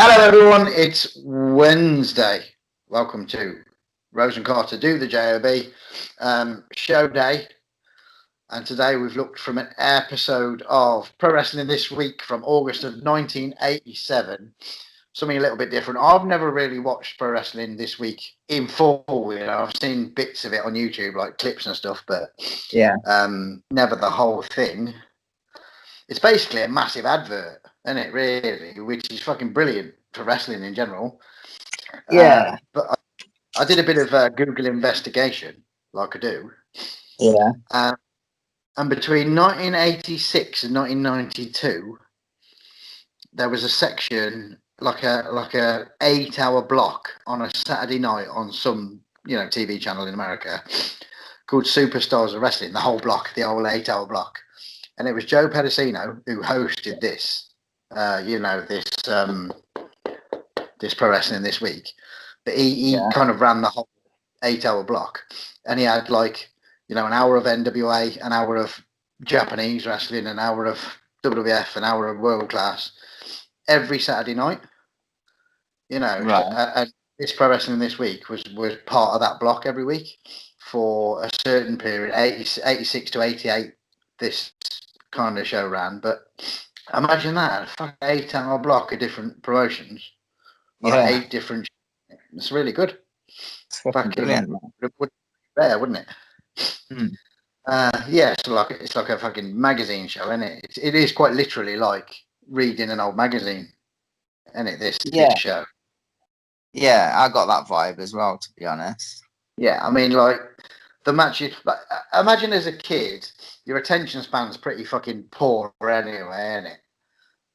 Hello, everyone. It's Wednesday. Welcome to Rose and Carter Do the JOB show day. And today we've looked from an episode of Pro Wrestling This Week from August of 1987. Something a little bit different. I've never really watched Pro Wrestling This Week in full. I've seen bits of it on YouTube, like clips and stuff, but never the whole thing. It's basically a massive advert, isn't it, really? Which is fucking brilliant for wrestling in general. But I did a bit of Google investigation, like I do. And between 1986 and 1992, there was a section like a 8-hour block on a Saturday night on some TV channel in America called Superstars of Wrestling. The whole block, the whole 8-hour block, and it was Joe Pedicino who hosted this. This Pro Wrestling This Week. But he kind of ran the whole 8-hour block, and he had an hour of NWA, an hour of Japanese wrestling, an hour of WWF, an hour of World Class every Saturday night. And this Pro Wrestling This Week was part of that block every week for a certain period, 86 to 88. This kind of show ran, but imagine that, a fucking 8-hour block of different promotions. 8 different. It's really good. It's fucking brilliant, man. It would be there, wouldn't it? It's like a fucking magazine show, isn't it? It is quite literally like reading an old magazine, isn't it? This show. Yeah, I got that vibe as well, to be honest. Yeah, I mean, like the matches. Like, imagine as a kid, your attention span's pretty fucking poor anyway, isn't it?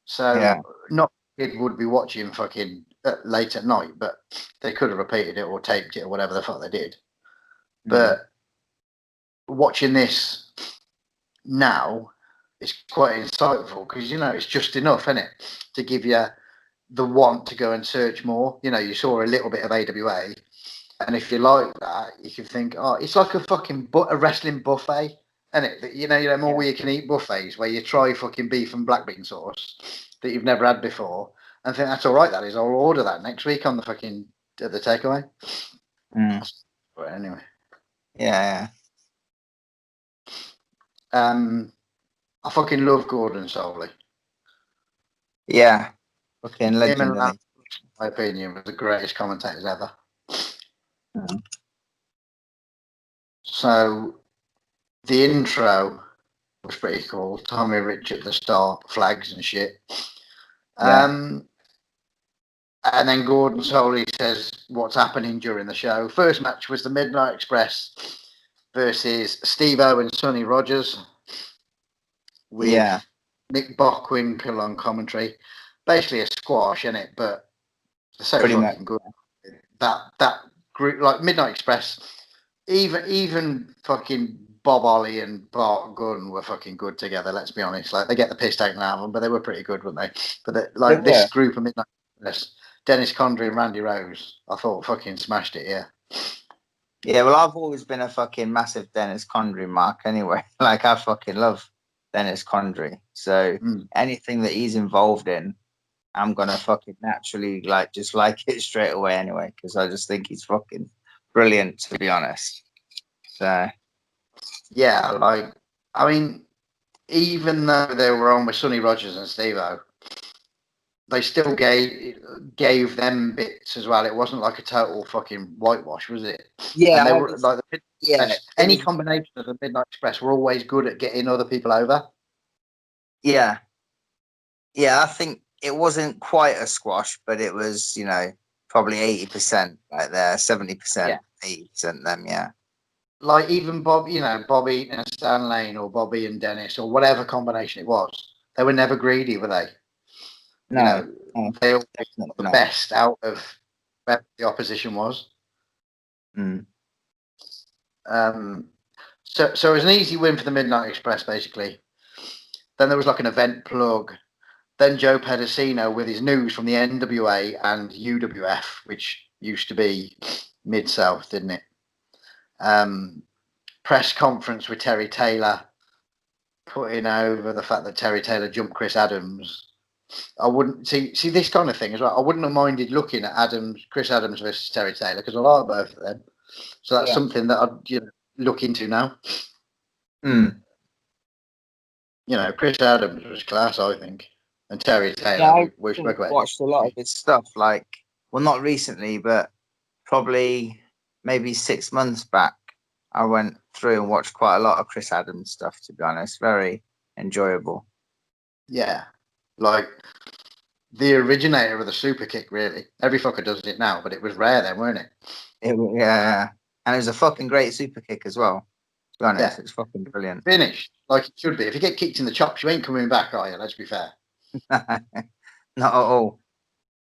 So not kid would be watching fucking late at night, but they could have repeated it or taped it or whatever the fuck they did. But watching this now is quite insightful because it's just enough, isn't it, to give you the want to go and search more. You saw a little bit of AWA, and if you like that, you can think, oh, it's like a fucking a wrestling buffet, isn't it? More where you can eat buffets where you try fucking beef and black bean sauce that you've never had before, and think that's all right. That is, I'll order that next week on the fucking the takeaway. But anyway, I fucking love Gordon Soley. Yeah, fucking legend. In my opinion, was the greatest commentators ever. So the intro was pretty cool. Tommy Rich at the start, flags and shit. And then Gordon Soley says what's happening during the show. First match was the Midnight Express versus Steve-O and Sonny Rogers with Nick Bockwinkel on commentary. Basically a squash, isn't it? But so fucking good. That group, like Midnight Express, even fucking Bob Ollie and Bart Gunn were fucking good together. Let's be honest. Like they get the piss taken out of them, but they were pretty good, weren't they? But this group of Midnight Express, Dennis Condrey and Randy Rose, I thought fucking smashed it. Yeah, well, I've always been a fucking massive Dennis Condrey mark anyway. Like I fucking love Dennis Condrey. So anything that he's involved in, I'm gonna fucking naturally just like it straight away anyway, because I just think he's fucking brilliant, to be honest. So yeah, I mean, even though they were on with Sonny Rogers and Steve-O, they still gave them bits as well. It wasn't like a total fucking whitewash, was it? Yeah, and they were like any combination of the Midnight Express were always good at getting other people over. Yeah, I think it wasn't quite a squash, but it was, probably 80% right there, 70%, 80% them, Like even Bobby and Stan Lane, or Bobby and Dennis, or whatever combination it was, they were never greedy, were they? No, they all got the best out of whoever the opposition was. So it was an easy win for the Midnight Express, basically. Then there was like an event plug. Then Joe Pedicino with his news from the NWA and UWF, which used to be Mid-South, didn't it? Press conference with Terry Taylor, putting over the fact that Terry Taylor jumped Chris Adams I wouldn't see this kind of thing as well. I wouldn't have minded looking at Chris Adams versus Terry Taylor because I like both of them. So that's something that I'd look into now. Mm. Chris Adams was class, I think, and Terry Taylor. Yeah, we spoke about. Watched a lot of his stuff. Like, well, not recently, but probably maybe 6 months back. I went through and watched quite a lot of Chris Adams stuff. To be honest, very enjoyable. Yeah, like the originator of the super kick. Really, every fucker does it now, but it was rare then, weren't it? Yeah, and it was a fucking great super kick as well. To be honest, it's fucking brilliant. Finished like it should be. If you get kicked in the chops, you ain't coming back, are you? Let's be fair. Not at all.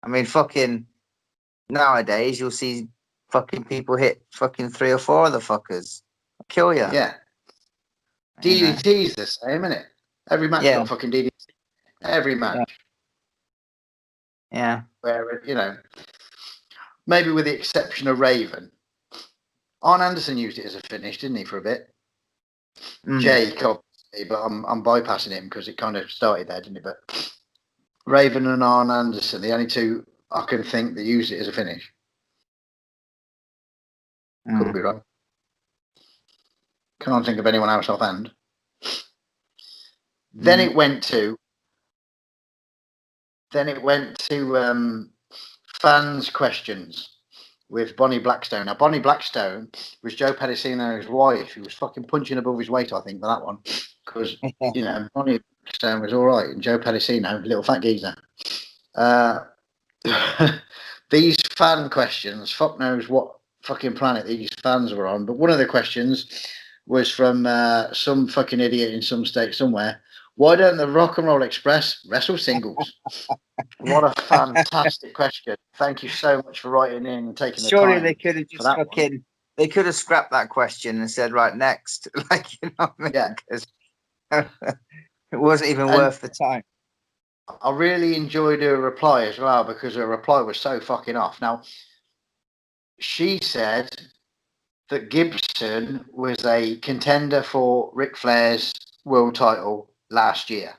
I mean, fucking nowadays you'll see fucking people hit fucking 3 or 4 of the fuckers. I'll kill you. Yeah. DDT's the same, isn't it? Every match got fucking DDT. Every match. Yeah. Where, maybe with the exception of Raven. Arn Anderson used it as a finish, didn't he, for a bit? Jake, obviously, but I'm bypassing him because it kind of started there, didn't it? But Raven and Arn Anderson, the only two I can think that used it as a finish. Could be wrong. Can't think of anyone else offhand. Then it went to fans' questions with Bonnie Blackstone. Now, Bonnie Blackstone was Joe Pedicino's wife. He was fucking punching above his weight, I think, for that one. Because, Bonnie Blackstone was all right. And Joe Pedicino, little fat geezer. These fan questions, fuck knows what fucking planet these fans were on. But one of the questions was from some fucking idiot in some state somewhere. Why don't the Rock and Roll Express wrestle singles? What a fantastic question. Thank you so much for writing in and taking the time. Surely they could have just they could have scrapped that question and said, right, next. Like, you know what I mean? Yeah. It wasn't even worth the time. I really enjoyed her reply as well because her reply was so fucking off. Now, she said that Gibson was a contender for Ric Flair's world title last year,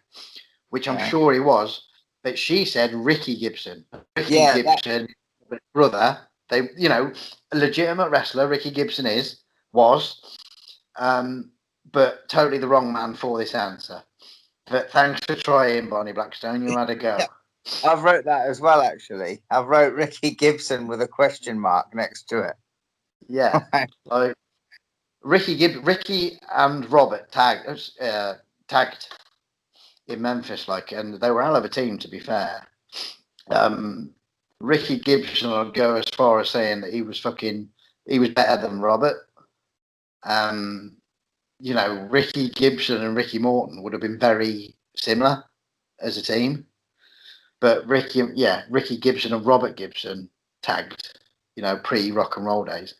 which I'm sure he was. But she said Ricky Gibson. Gibson, brother. They, a legitimate wrestler. Ricky Gibson was, but totally the wrong man for this answer. But thanks for trying, Bonnie Blackstone. You had a go. I've wrote that as well, actually. I've wrote Ricky Gibson with a question mark next to it. Yeah, like Ricky and Robert tagged in Memphis, and they were a hell of a team, to be fair. Ricky Gibson would go as far as saying that he was better than Robert. Ricky Gibson and Ricky Morton would have been very similar as a team. But Ricky Gibson and Robert Gibson tagged, pre-rock and roll days,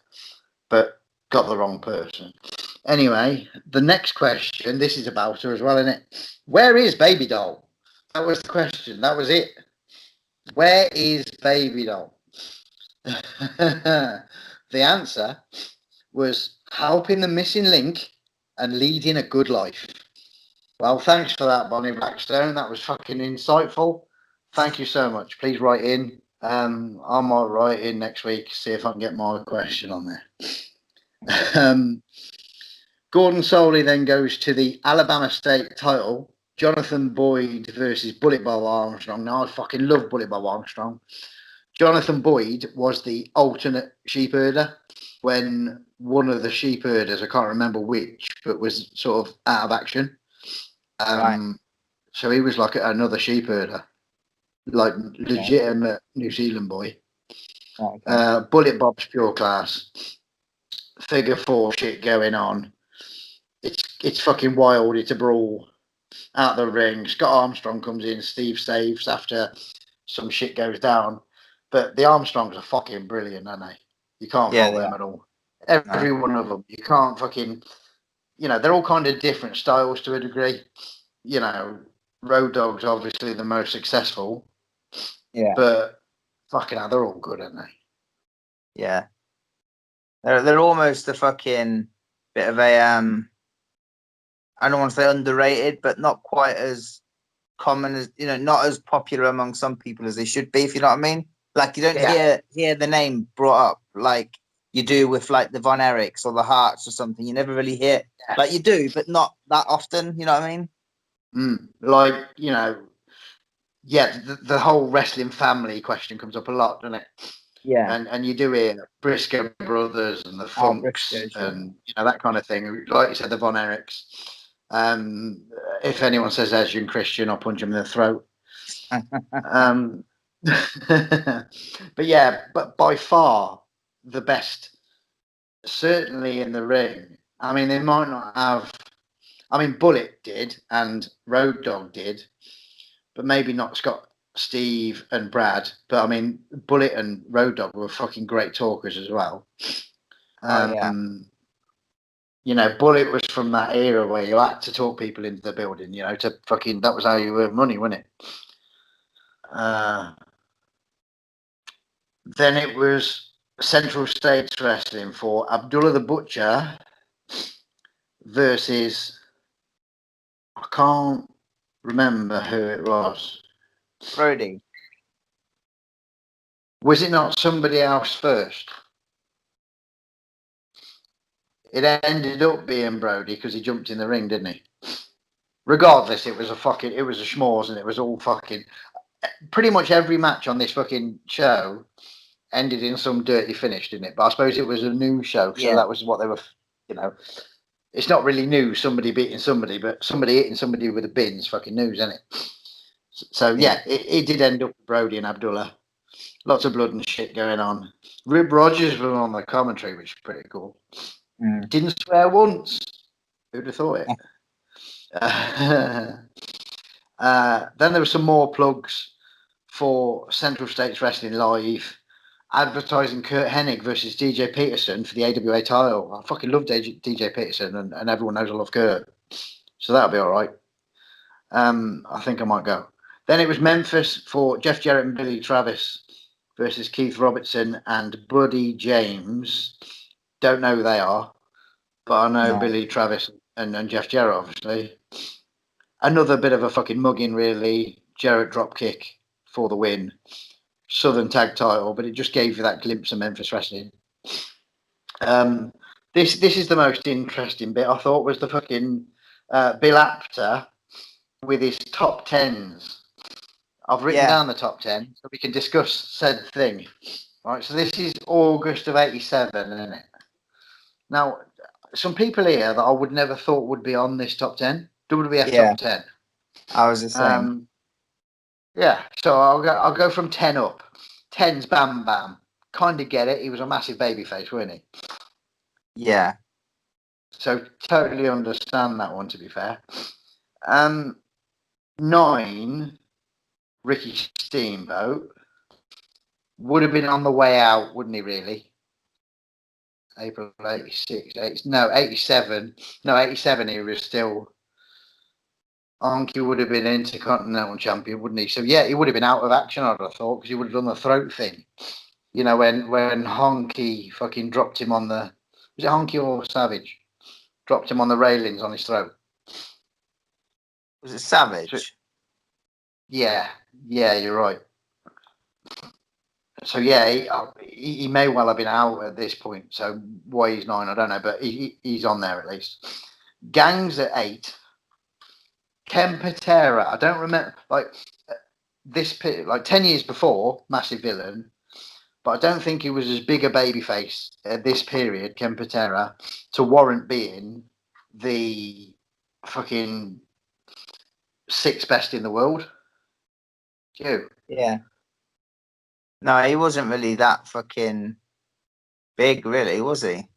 but got the wrong person. Anyway, the next question, this is about her as well, isn't it? Where is Baby Doll? That was the question. That was it. Where is Baby Doll? The answer was helping the missing link and leading a good life. Well, thanks for that, Bonnie Blackstone. That was fucking insightful. Thank you so much. Please write in. I might write in next week, see if I can get my question on there. Gordon Soley then goes to the Alabama State title. Jonathan Boyd versus Bullet Bob Armstrong. Now, I fucking love Bullet Bob Armstrong. Jonathan Boyd was the alternate sheep herder when one of the sheep herders, I can't remember which, but was sort of out of action. So he was like another sheep herder, like legitimate New Zealand boy. Bullet Bob's pure class. Figure 4 shit going on. It's fucking wild. It's a brawl out the ring. Scott Armstrong comes in. Steve saves after some shit goes down. But the Armstrongs are fucking brilliant, aren't they? You can't fault them at all. Every one of them. You can't fucking... they're all kind of different styles to a degree. Road Dogg's obviously the most successful. Yeah. But fucking hell, they're all good, aren't they? Yeah. They're almost a fucking bit of a I don't want to say underrated, but not quite as common as not as popular among some people as they should be. If you know what I mean. Like you don't hear the name brought up like you do with like the Von Erichs or the Hearts or something. You never really hear like you do, but not that often. You know what I mean? Like the whole wrestling family question comes up a lot, doesn't it? Yeah, and you do hear Briscoe brothers and the Funks and that kind of thing. Like you said, the Von Erichs. If anyone says Ezra and Christian, I'll punch him in the throat. But by far the best, certainly in the ring. I mean, they might not have. I mean, Bullet did and Road Dogg did, but maybe not Scott, Steve, and Brad. But I mean, Bullet and Road Dogg were fucking great talkers as well. Bullet was from that era where you had to talk people into the building. To fucking that was how you earned money, wasn't it? Then it was Central States Wrestling for Abdullah the Butcher versus, I can't remember who it was. Brody. Was it not somebody else first? It ended up being Brody because he jumped in the ring, didn't he? Regardless, it was a schmoz, and it was all fucking. Pretty much every match on this fucking show ended in some dirty finish, didn't it? But I suppose it was a new show, so that was what they were. It's not really news, somebody beating somebody, but somebody hitting somebody with a bin's fucking news, isn't it? So it did end up with Brody and Abdullah. Lots of blood and shit going on. Rib Rogers was on the commentary, which is pretty cool. Didn't swear once. Who'd have thought it? Then there were some more plugs for Central States Wrestling Live, advertising Kurt Hennig versus DJ Peterson for the AWA title. I fucking love DJ Peterson, and everyone knows I love Kurt, so that'll be all right. I think I might go. Then it was Memphis for Jeff Jarrett and Billy Travis versus Keith Robertson and Buddy James. Don't know who they are, but I know Billy Travis and Jeff Jarrett, obviously. Another bit of a fucking mugging, really. Jarrett dropkick for the win. Southern tag title, but it just gave you that glimpse of Memphis wrestling. This is the most interesting bit, I thought, was the fucking Bill Apter with his top tens. I've written down the top 10 so we can discuss said thing. Right, so this is August of 87, isn't it? Now, some people here that I would never thought would be on this top 10. WWF top 10. I was the same. So I'll go from 10 up. 10's Bam Bam. Kind of get it. He was a massive babyface, wasn't he? Yeah. So totally understand that one, to be fair. 9, Ricky Steamboat. Would have been on the way out, wouldn't he, really? April 86. 87. No, 87 he was still... Honky would have been Intercontinental Champion, wouldn't he? So, he would have been out of action, I'd have thought, because he would have done the throat thing. When Honky fucking dropped him on the... Was it Honky or Savage? Dropped him on the railings on his throat. Was it Savage? Yeah, you're right. So, he may well have been out at this point. So, why he's 9, I don't know, but he's on there at least. Gangs at 8. Ken Patera, I don't remember, this, 10 years before, massive villain, but I don't think he was as big a babyface at this period, Ken Patera, to warrant being the fucking 6th best in the world. You? Yeah. No, he wasn't really that fucking big, really, was he?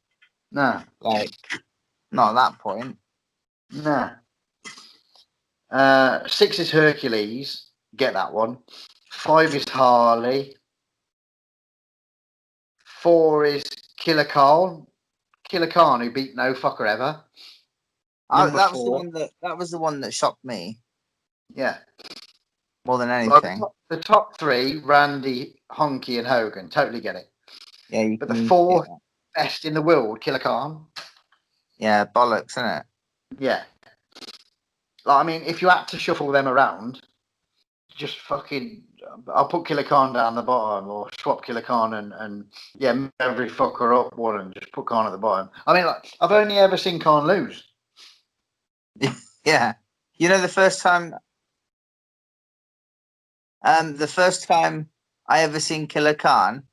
No. Not at that point. No. 6 is Hercules. Get that one. 5 is Harley. 4 is Killer Khan. Killer Khan, who beat no fucker ever. That was the one that shocked me. Yeah. More than anything. The top 3, Randy, Honky, and Hogan. Totally get it. Yeah. But the 4th best in the world, Killer Khan. Yeah, bollocks, isn't it? Yeah. I mean, if you had to shuffle them around, just fucking. I'll put Killer Khan down the bottom, or swap Killer Khan and yeah, every fucker up one and just put Khan at the bottom. I mean, like, I've only ever seen Khan lose. Yeah, you know, the first time I ever seen Killer Khan,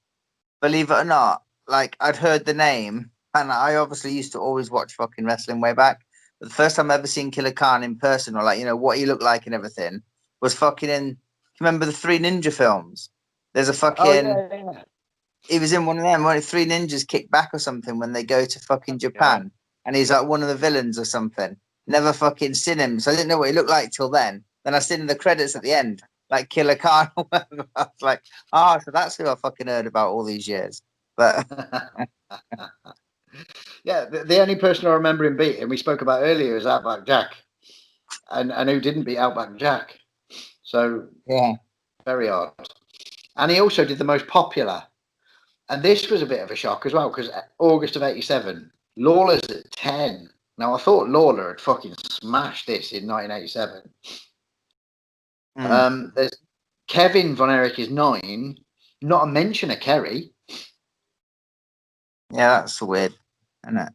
believe it or not, like I'd heard the name, and I obviously used to always watch fucking wrestling way back. But the first time I ever seen Killer Khan in person, or like, you know, what he looked like and everything, was fucking in. Remember the Three Ninja films? There's a fucking. Oh, yeah. He was in one of them where three ninjas kick back or something when they go to fucking Japan, and he's like one of the villains or something. Never fucking seen him, so I didn't know what he looked like till then. Then I seen the credits at the end, like Killer Khan. I was like, so that's who I fucking heard about all these years. But yeah, the only person I remember him beating, we spoke about earlier, is Outback Jack, and who didn't beat Outback Jack? So yeah, very hard. And he also did the most popular, and this was a bit of a shock as well, because August of '87, Lawler's at 10. Now I thought Lawler had fucking smashed this in 1987. There's Kevin Von Erich is 9, not a mention of Kerry. Yeah, that's weird, isn't it?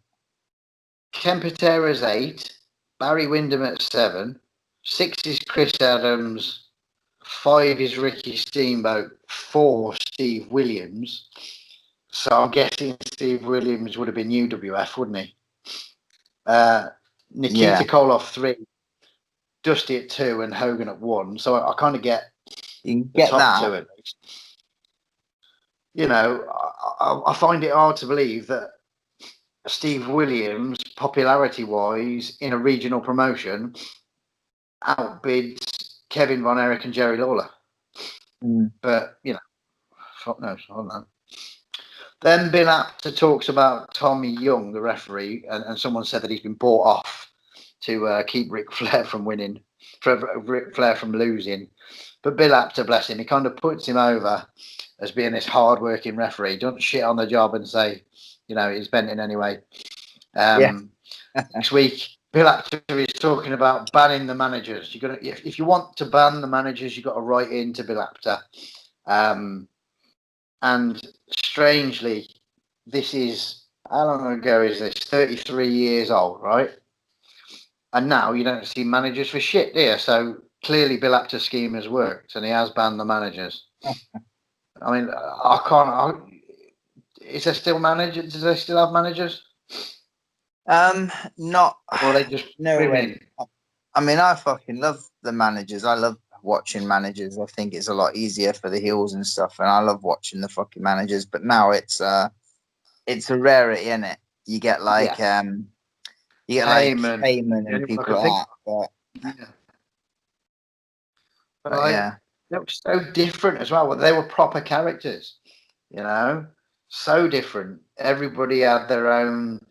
Ken Patera's 8, Barry Windham at 7, 6 is Chris Adams, 5 is Ricky Steamboat, 4 Steve Williams. So I'm guessing Steve Williams would have been UWF, wouldn't he? Nikita Koloff 3, Dusty at 2, and Hogan at 1. So I kind of get you can get that. 2 at least. You know, I find it hard to believe that Steve Williams, popularity-wise, in a regional promotion, outbids Kevin Von Erich and Jerry Lawler. But, you know, fuck knows. I don't know. Then Bill Apter talks about Tommy Young, the referee, and someone said that he's been bought off to keep Ric Flair from winning, for Ric Flair from losing. But Bill Apter, bless him, he kind of puts him over as being this hard-working referee. Don't shit on the job and say, you know, he's bent in anyway. Next week, Bill Apter is talking about banning the managers. You're gonna, if you want to ban the managers, you've got to write into Bill Apter. And strangely, this is, how long ago is this? 33 years old, right? And now you don't see managers for shit, do you? So clearly Bill Apter's scheme has worked, and he has banned the managers. I mean, is there still managers? Do they still have managers? Not. Or they just no. I mean, I fucking love the managers. I love watching managers. I think it's a lot easier for the heels and stuff, and I love watching the fucking managers. But now it's a rarity, isn't it? You get like Heyman and people like that. But yeah, they were so different as well. They were proper characters, you know, so different. Everybody had their own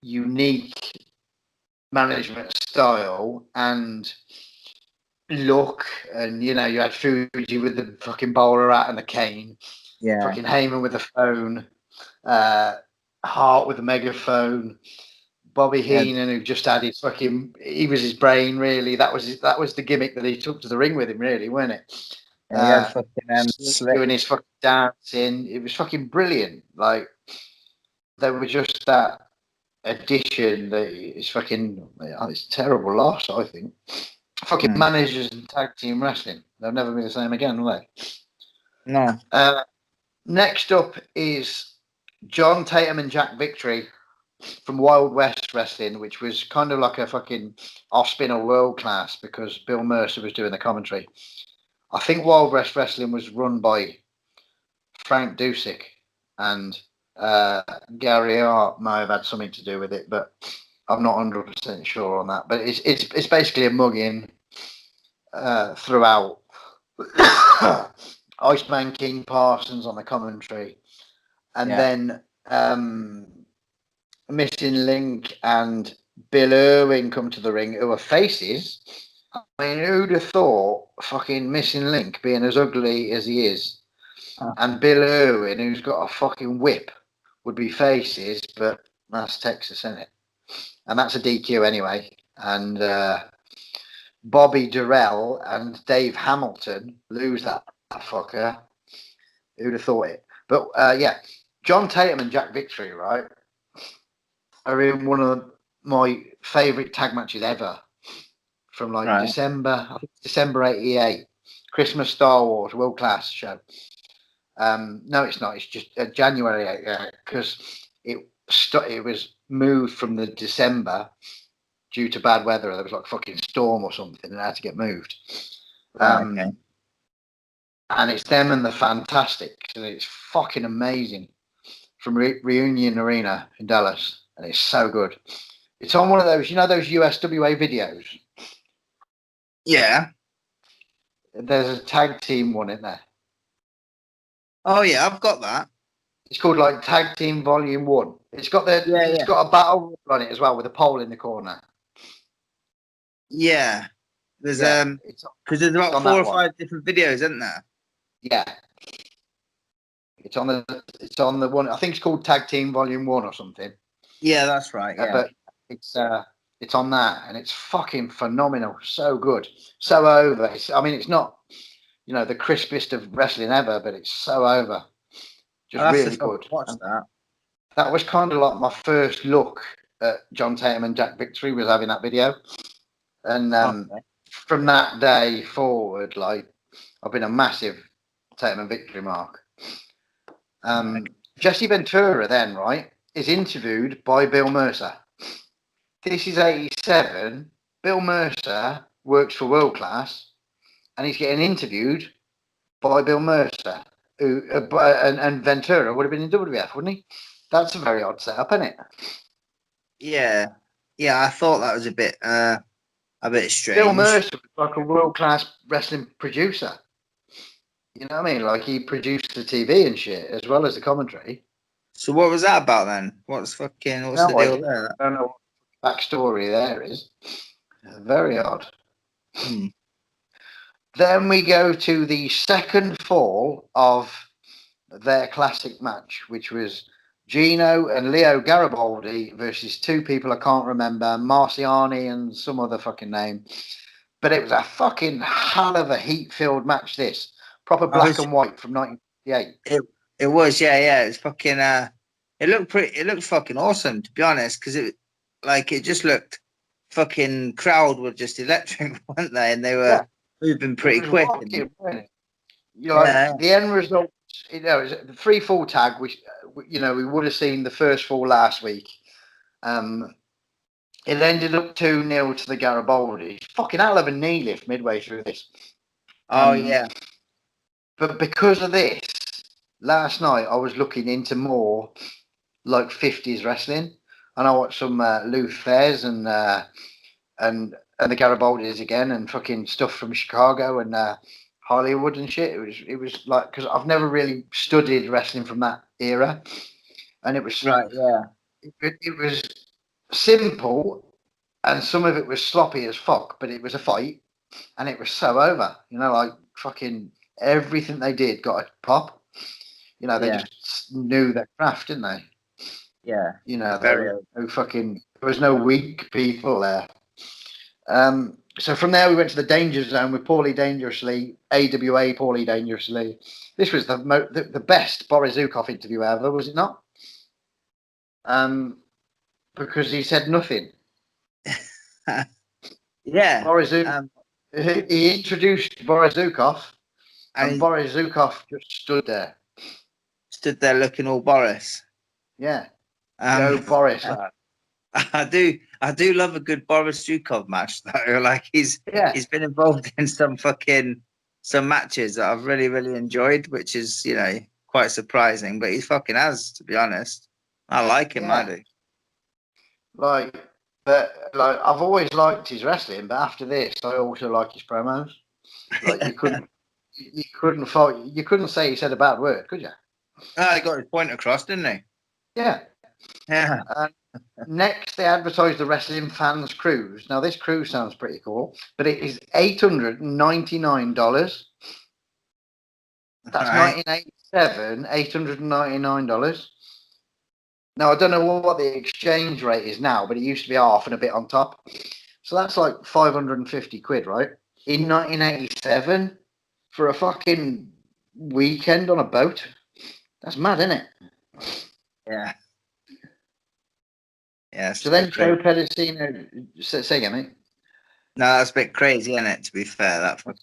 unique management style and look, and you know, you had Fuji with the fucking bowler hat and the cane, fucking Heyman with the phone, Hart with the megaphone, Bobby Heenan, who just had his fucking, he was his brain, really. That was the gimmick that he took to the ring with him, really, wasn't it? Doing his fucking dancing, it was fucking brilliant. Like, they were just that addition that is fucking, it's a terrible loss, I think. Fucking managers and tag team wrestling, they'll never be the same again, will they? No. Next up is John Tatum and Jack Victory from Wild West Wrestling, which was kind of like a fucking offspin of World Class, because Bill Mercer was doing the commentary. I think Wild West Wrestling was run by Frank Dusek, and Gary Hart may have had something to do with it, but I'm not 100% sure on that. But it's basically a mugging throughout. Iceman King Parsons on the commentary, and then Missing Link and Bill Irwin come to the ring, who are faces. I mean, who'd have thought fucking Missing Link, being as ugly as he is, and Bill Irwin, who's got a fucking whip, would be faces? But that's Texas, isn't it? And that's a DQ anyway. And Bobby Durrell and Dave Hamilton lose that fucker. Who'd have thought it? But yeah, John Tatum and Jack Victory, right, are in one of my favourite tag matches ever from like December, I think December '88, Christmas Star Wars World Class show. No, it's not. It's just January because it was moved from the December due to bad weather. There was like a fucking storm or something, and it had to get moved. And it's them and the Fantastics, and it's fucking amazing from Reunion Arena in Dallas, and it's so good. It's on one of those, those USWA videos. Yeah. There's a tag team one in there. Oh yeah, I've got that. It's called like Tag Team Volume 1. It's got it's got a battle on it as well with a pole in the corner. Yeah. There's because there's about 4 or 5 different videos, isn't there? Yeah. It's on the one, I think it's called Tag Team Volume 1 or something. Yeah, that's right. Yeah. But it's on that, and it's fucking phenomenal. So good. So over. It's not, the crispest of wrestling ever, but it's so over. Just really good. Watch that. That was kind of like my first look at John Tatum and Jack Victory, was having that video. And from that day forward, like, I've been a massive Tatum and Victory mark. Jesse Ventura then, right, is interviewed by Bill Mercer. This is '87. Bill Mercer works for World Class, and he's getting interviewed by Bill Mercer, who and Ventura would have been in WWF, wouldn't he? That's a very odd setup, isn't it? Yeah, I thought that was a bit strange. Bill Mercer was like a World Class wrestling producer. You know what I mean? Like, he produced the TV and shit as well as the commentary. So what was that about then? What's the deal there? I don't know what backstory there is. Very odd. Then we go to the second fall of their classic match, which was Gino and Leo Garibaldi versus 2 people I can't remember, Marciani and some other fucking name. But it was a fucking hell of a heat-filled match, this. Proper black and white from 1958. It was, yeah. It's fucking it looked fucking awesome, to be honest, because it just looked fucking, crowd were just electric, weren't they? And they were moving pretty quick. The end result, it was the 3-fall tag, which we would have seen the first fall last week. It ended up 2-0 to the Garibaldi. Fucking hell of a knee lift midway through this. Oh yeah. But because of this, last night I was looking into more like 50s wrestling, and I watched some Lou Thesz and the Garibaldis again, and fucking stuff from Chicago and Hollywood and shit. It was like, because I've never really studied wrestling from that era, and it was right. Yeah. It was simple, and some of it was sloppy as fuck, but it was a fight, and it was so over. Like fucking everything they did got a pop. They just knew their craft, didn't they? Yeah. There was no weak people there. So from there we went to the Danger Zone with Paulie Dangerously, AWA Paulie Dangerously. This was the best Boris Zukov interview ever, was it not? Because he said nothing. Yeah. Boris he introduced Boris Zukov, and Boris Zukov just stood there. Stood there looking all Boris. Yeah. Go Boris. I do love a good Boris Zukov match though. Like he's been involved in some matches that I've really, really enjoyed, which is, quite surprising, but he fucking has, to be honest. I like him, I do. I've always liked his wrestling, but after this I also like his promos. Like you couldn't say he said a bad word, could you? He got his point across, didn't he? Yeah. Yeah. Next, they advertised the Wrestling Fans Cruise. Now, this cruise sounds pretty cool, but it is $899. That's 1987, $899. Now, I don't know what the exchange rate is now, but it used to be half and a bit on top. So that's like 550 quid, right? In 1987 for a fucking weekend on a boat. That's mad, isn't it? Yeah. Yeah. So then Joe Pedicino, say again, mate. No, that's a bit crazy, isn't it? To be fair, that's like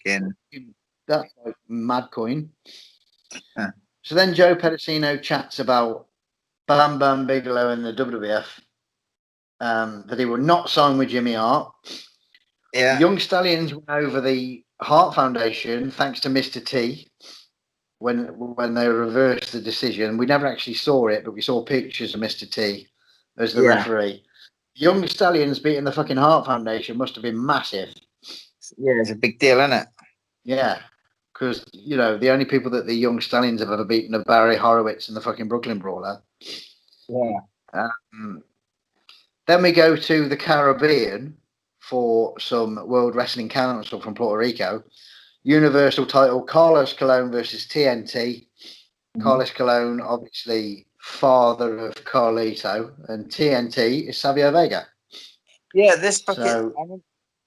mad coin. Huh. So then Joe Pedicino chats about Bam Bam Bigelow and the WWF, that he would not sign with Jimmy Hart. Yeah. The Young Stallions went over the Hart Foundation thanks to Mr. T. When they reversed the decision. We never actually saw it, but we saw pictures of Mr. T as the referee. Young Stallions beating the fucking Hart Foundation must have been massive. Yeah, it's a big deal, isn't it? Yeah, because, you know, the only people that the Young Stallions have ever beaten are Barry Horowitz and the fucking Brooklyn Brawler. Yeah. Then we go to the Caribbean for some World Wrestling Council from Puerto Rico. Universal title, Carlos Colon versus TNT. Carlos Colon, obviously father of Carlito, and TNT is Savio Vega. Yeah, this fucking.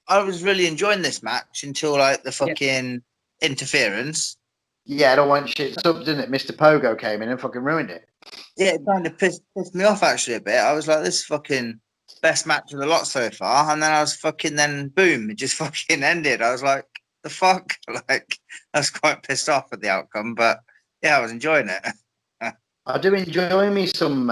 I was really enjoying this match until like the fucking interference. Yeah, it all went shit up, didn't it? Mr. Pogo came in and fucking ruined it. Yeah, it kind of pissed me off actually a bit. I was like, this is fucking best match of the lot so far, and then I was fucking boom, it just fucking ended. I was like, the fuck, like I was quite pissed off at the outcome, but yeah, I was enjoying it. I do enjoy me some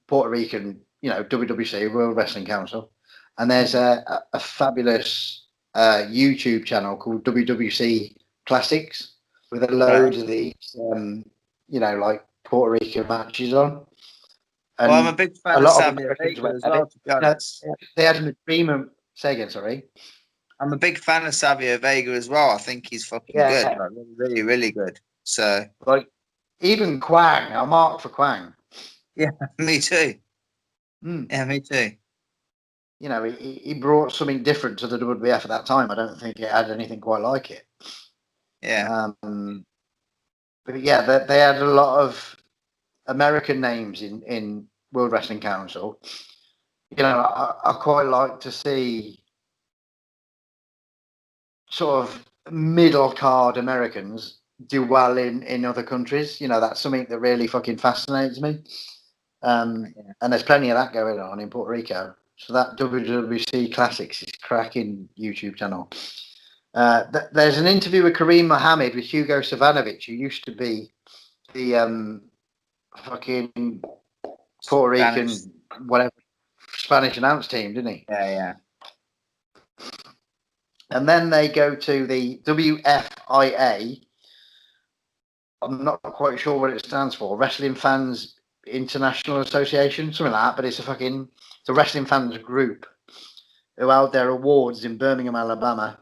Puerto Rican, you know, WWC World Wrestling Council, and there's a fabulous YouTube channel called WWC Classics with a load of these, you know, like Puerto Rican matches on. And well, I'm a big fan of Savio Vega as well, to be honest. They had an agreement. Say again, sorry. I'm a big fan of Savio Vega as well. I think he's fucking good, like, really, really good. So, like, even Quang, I'm marked for Quang. Yeah, me too. Yeah, me too. You know, he brought something different to the WWF at that time. I don't think it had anything quite like it. Yeah. But yeah, they had a lot of American names in World Wrestling Council. You know, I quite like to see sort of middle card Americans do well in other countries. You know, that's something that really fucking fascinates me. And there's plenty of that going on in Puerto Rico. So that WWC Classics is cracking YouTube channel. There's an interview with Kareem Mohammed with Hugo Savanovic, who used to be the fucking Puerto Rican, whatever, Spanish announce team, didn't he? Yeah. And then they go to the WFIA. I'm not quite sure what it stands for. Wrestling Fans International Association, something like that. But it's a wrestling fans group who held their awards in Birmingham, Alabama.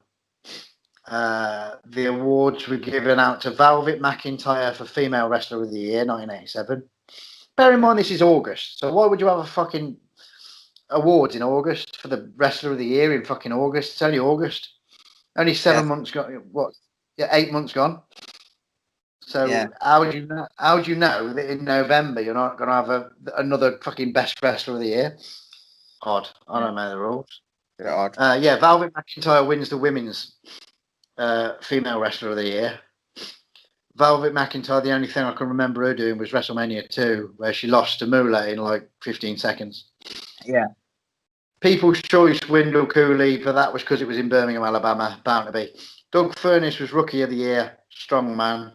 The awards were given out to Velvet McIntyre for Female Wrestler of the Year, 1987. Bear in mind, this is August. So why would you have a fucking awards in August for the Wrestler of the Year in fucking August? It's only August. Only 7 months gone. What? Yeah, 8 months gone. So how do you know that in November you're not going to have another fucking best wrestler of the year? Odd. I don't know the rules. Odd. Velvet McIntyre wins the women's female wrestler of the year. Velvet McIntyre, the only thing I can remember her doing was WrestleMania 2, where she lost to Moolah in like 15 seconds. Yeah. People's Choice, Wendell Cooley, but that was because it was in Birmingham, Alabama, bound to be. Doug Furniss was Rookie of the Year, strong man.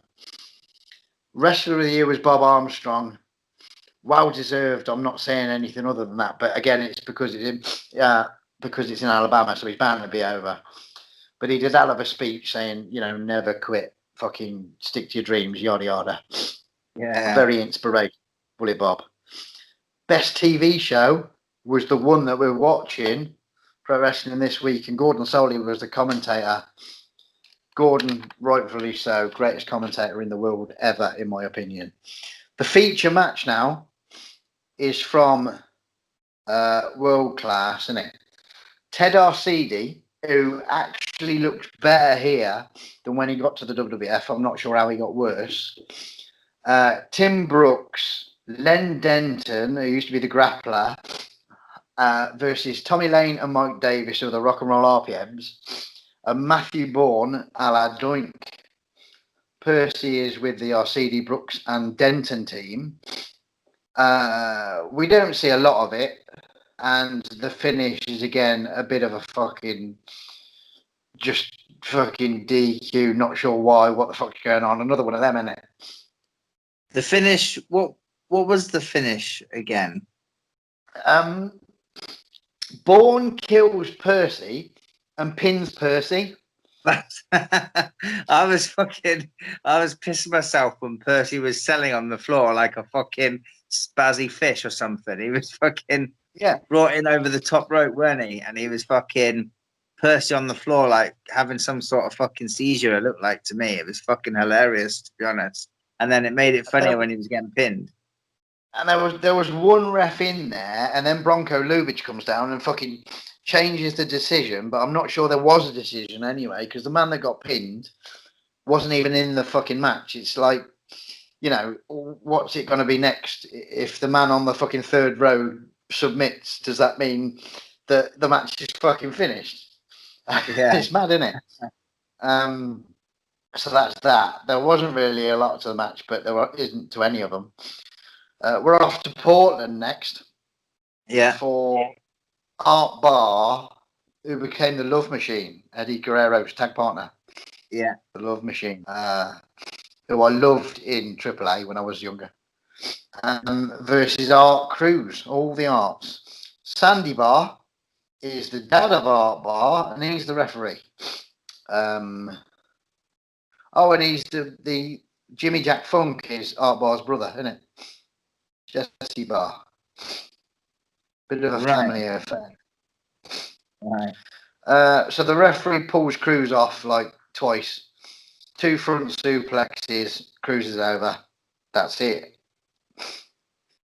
Wrestler of the Year was Bob Armstrong. Well deserved. I'm not saying anything other than that, but again, it's because it's in Alabama, so he's bound to be over. But he did hell of a speech saying, you know, never quit, fucking stick to your dreams, yada yada. Yeah. Very inspirational, Bullet Bob. Best TV show was the one that we're watching, Pro Wrestling This Week, and Gordon Soley was the commentator. Gordon, rightfully so, greatest commentator in the world ever, in my opinion. The feature match now is from World Class, isn't it? Ted Arcidi, who actually looked better here than when he got to the WWF. I'm not sure how he got worse. Tim Brooks, Len Denton, who used to be the grappler, versus Tommy Lane and Mike Davis of the Rock and Roll RPMs, and Matthew Bourne a la Doink. Percy is with the RCD Brooks and Denton team. We don't see a lot of it, and the finish is again a bit of a fucking DQ. Not sure why. What the fuck's going on? Another one of them, isn't it? The finish. What was the finish again? Bourne kills Percy and pins Percy. I was pissing myself when Percy was selling on the floor like a fucking spazzy fish or something. He was fucking brought in over the top rope, weren't he? And he was fucking Percy on the floor like having some sort of fucking seizure. It looked like to me. It was fucking hilarious, to be honest. And then it made it funnier when he was getting pinned. And there was one ref in there, and then Bronco Lubitsch comes down and fucking changes the decision, but I'm not sure there was a decision anyway, because the man that got pinned wasn't even in the fucking match. It's like, you know, what's it going to be next? If the man on the fucking third row submits, does that mean that the match is fucking finished? Yeah. It's mad, isn't it? So that's that. There wasn't really a lot to the match, but isn't to any of them. We're off to Portland next. Yeah. For Art Barr, who became the Love Machine, Eddie Guerrero's tag partner. Yeah. The Love Machine, who I loved in AAA when I was younger. Versus Art Cruz, all the arts. Sandy Barr is the dad of Art Barr, and he's the referee. And he's the Jimmy Jack Funk is Art Barr's brother, isn't it? Jesse Barr. Bit of a family affair. Right. So the referee pulls Cruz off like twice. 2 front suplexes, Cruz is over. That's it.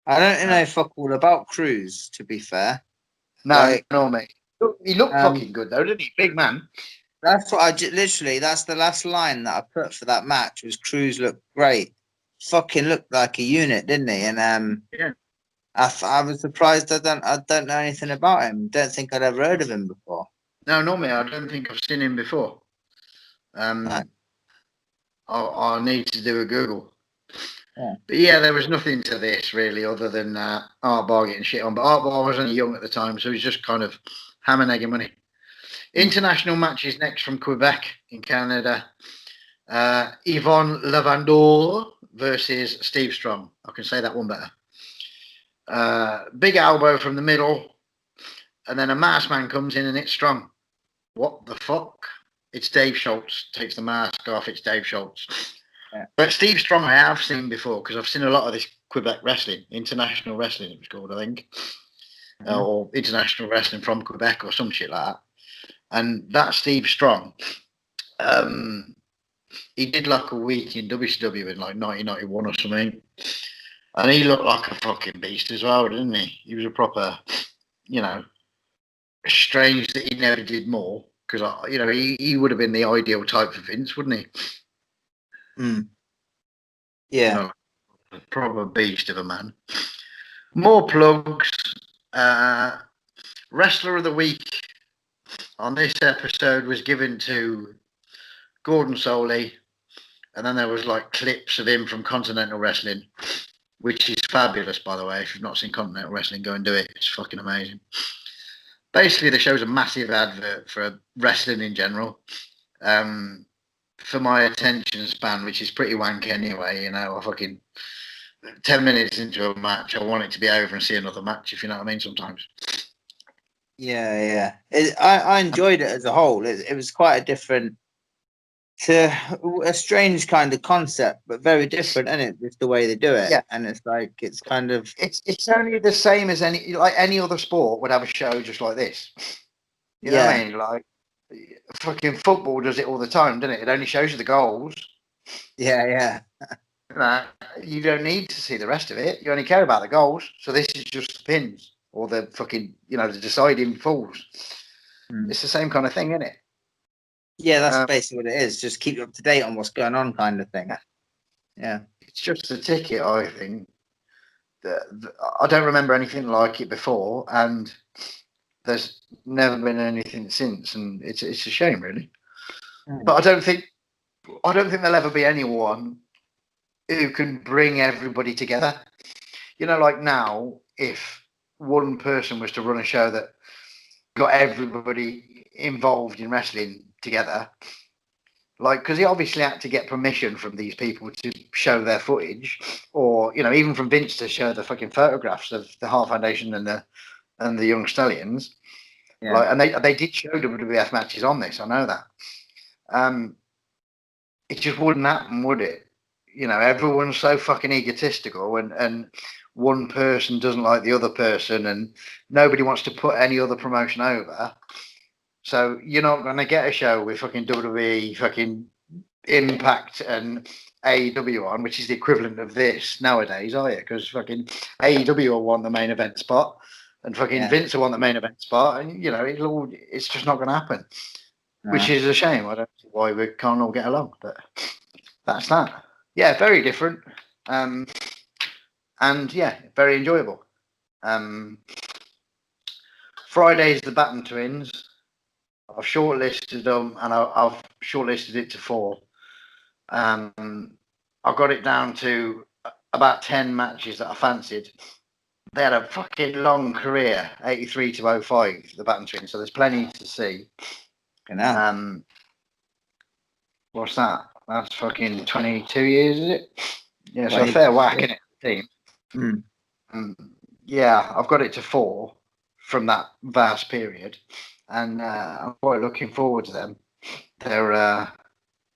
I don't know fuck all about Cruz, to be fair. No, mate. He looked fucking good though, didn't he? Big man. That's what that's the last line that I put for that match was Cruz looked great. Fucking looked like a unit, didn't he? And yeah. I was surprised. I don't know anything about him. Don't think I'd ever heard of him before. No, not me. I don't think I've seen him before. I'll need to do a Google. Yeah. But yeah, there was nothing to this really, other than Art Barr getting shit on. But Art Barr was only young at the time, so he's just kind of ham and egging money. International matches next from Quebec in Canada. Yvonne Lavandor versus Steve Strong. I can say that one better. Big elbow from the middle, and then a masked man comes in and it's Strong. What the fuck? It's Dave Schultz. Takes the mask off. It's Dave Schultz. Yeah. But Steve Strong I have seen before, because I've seen a lot of this Quebec wrestling, international wrestling it was called, I think. Or international wrestling from Quebec or some shit like that. And that's Steve Strong. He did like a week in WCW in like 1991 or something. And he looked like a fucking beast as well, didn't he? He was a proper, you know, strange that he never did more, because, you know, he would have been the ideal type for Vince, wouldn't he? Yeah. You know, a proper beast of a man. More plugs. Wrestler of the Week on this episode was given to Gordon Soley, and then there was like clips of him from Continental Wrestling, which is fabulous, by the way. If you've not seen Continental Wrestling, go and do it. It's fucking amazing. Basically, the show's a massive advert for wrestling in general. For my attention span, which is pretty wank anyway, you know, I fucking 10 minutes into a match, I want it to be over and see another match, if you know what I mean, sometimes. Yeah. I enjoyed it as a whole. It was quite a different, a strange kind of concept, but very different, isn't it? Just the way they do it. Yeah. And it's like, it's kind of... It's only the same as any other sport would have a show just like this. You know what I mean? Like, fucking football does it all the time, doesn't it? It only shows you the goals. Yeah. You don't need to see the rest of it. You only care about the goals. So this is just the pins or the fucking, you know, the deciding falls. It's the same kind of thing, isn't it? Yeah, that's basically what it is. Just keep you up to date on what's going on, kind of thing. Yeah. It's just a ticket, I think. I don't remember anything like it before, and there's never been anything since, and it's a shame, really. But I don't think there'll ever be anyone who can bring everybody together. You know, like now, if one person was to run a show that got everybody involved in wrestling together, like, because he obviously had to get permission from these people to show their footage, or even from Vince to show the fucking photographs of the Hart Foundation and the Young Stallions. Yeah. Like, and they did show WWF matches on this. I know that. It just wouldn't happen, would it? Everyone's so fucking egotistical, and one person doesn't like the other person, and nobody wants to put any other promotion over. So you're not going to get a show with fucking WWE, fucking Impact and AEW on, which is the equivalent of this nowadays, are you? Because fucking AEW will want the main event spot, and fucking Vince will want the main event spot, and it's just not going to happen, which is a shame. I don't see why we can't all get along, but that's that. Yeah, very different, and yeah, very enjoyable. Friday's the Batten Twins. I've shortlisted them, and I've shortlisted it to 4. I got it down to about 10 matches that I fancied. They had a fucking long career, 83 to 05, the Batten Twins, so there's plenty to see. What's that? That's fucking 22 years, is it? Yeah, so a fair whack in it, team. Yeah, I've got it to 4 from that vast period, and I'm quite looking forward to them. They're a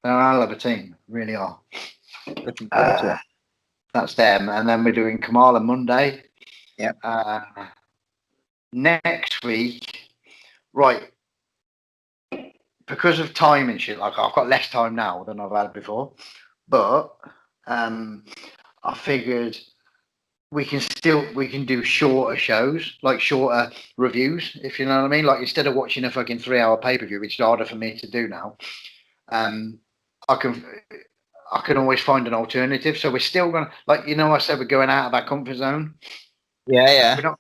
hell of a team, really are. That's them, and then we're doing Kamala Monday. Yep. Next week, right? Because of time and shit, like I've got less time now than I've had before, but I figured we can do shorter shows, like shorter reviews, if you know what I mean. Like, instead of watching a fucking 3-hour pay-per-view, which is harder for me to do now, I can always find an alternative. So we're still gonna, like, I said we're going out of our comfort zone. Yeah.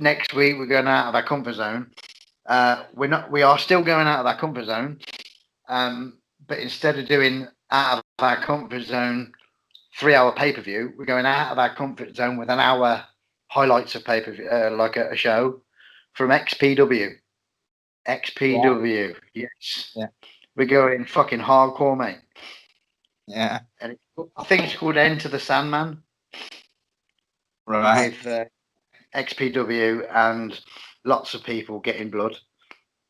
Next week we're going out of our comfort zone. We are still going out of our comfort zone. But instead of doing out of our comfort zone 3-hour pay-per-view, we're going out of our comfort zone with an hour highlights of pay-per-view, like a show from XPW. Yes. Yeah. We're going fucking hardcore, mate. Yeah. And I think it's called Enter the Sandman. Right. With XPW and lots of people getting blood.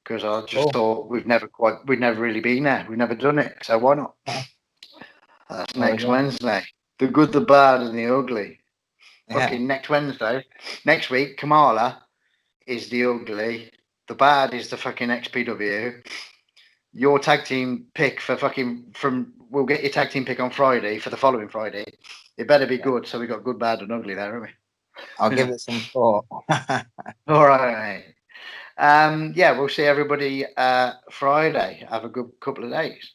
Because I just thought we've never really been there. We've never done it. So why not? That's next Wednesday. The good, the bad, and the ugly. Fucking next Wednesday. Next week, Kamala is the ugly. The bad is the fucking XPW. Your tag team pick we'll get your tag team pick on Friday for the following Friday. It better be good. So we got good, bad, and ugly there, haven't we? I'll give it some thought. All right. Yeah, we'll see everybody Friday. Have a good couple of days.